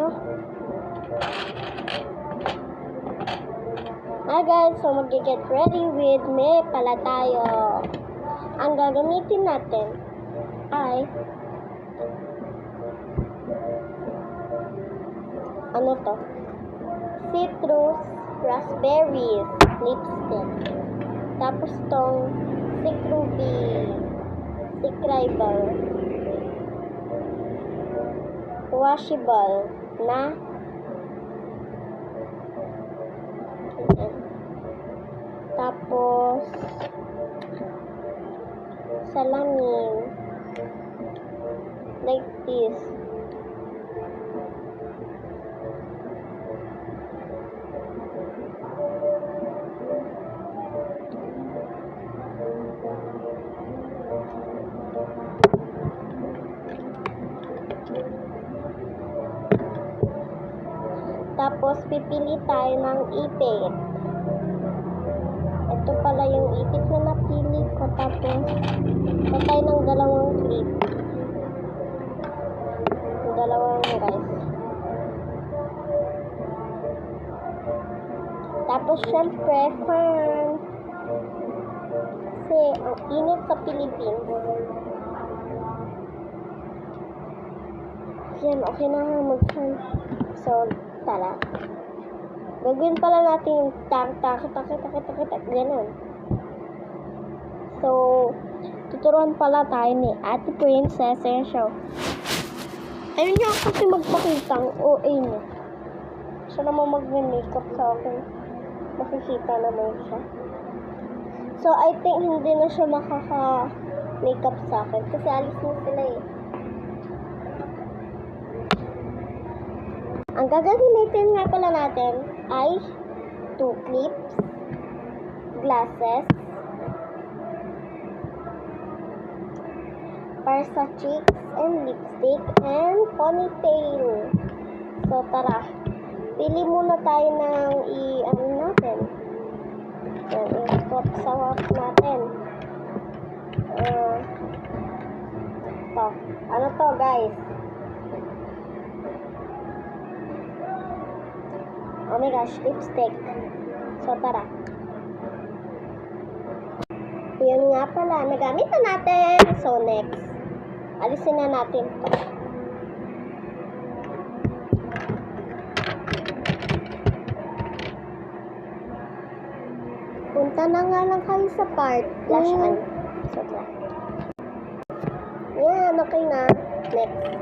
Hi guys, so mag-get ready with me pala tayo. Ang gagamitin natin ay ano to? Citrus raspberries lipstick. Tapos tong Cicruby washable na tapos salamin like this. Tapos, pipili tayo ng ipit. Ito pala yung ipit na napili ko. Tapos, patay ng dalawang clip. Dalawang guys. Tapos, syempre, fan. Kasi, ang init sa Philippines. Yan, okay na nga mag-fan. So, tala. Gagawin pala natin yung ganun. So, tuturuan pala tayo ni Ate Princess. Ayan siya. Ayun niya kasi magpakitang OA niya. Siya naman mag-makeup sa akin. Makikita naman siya. So, I think hindi na siya makaka-makeup sa akin. Kasi alis na sila eh. Ang gagamitin nga pala natin ay 2 clips, glasses, para sa cheeks and lipstick, and ponytail. So, tara. Pili muna tayo ng ano natin. Yan, i-swap sa wap natin. To. Ano to, guys? Oh my gosh, lipstick. So, tara. Yun nga pala, nagamit na natin. So, next. Alisin na natin to. Punta na nga lang kayo sa part. Blush on. So, tara. Yan, okay na. Next.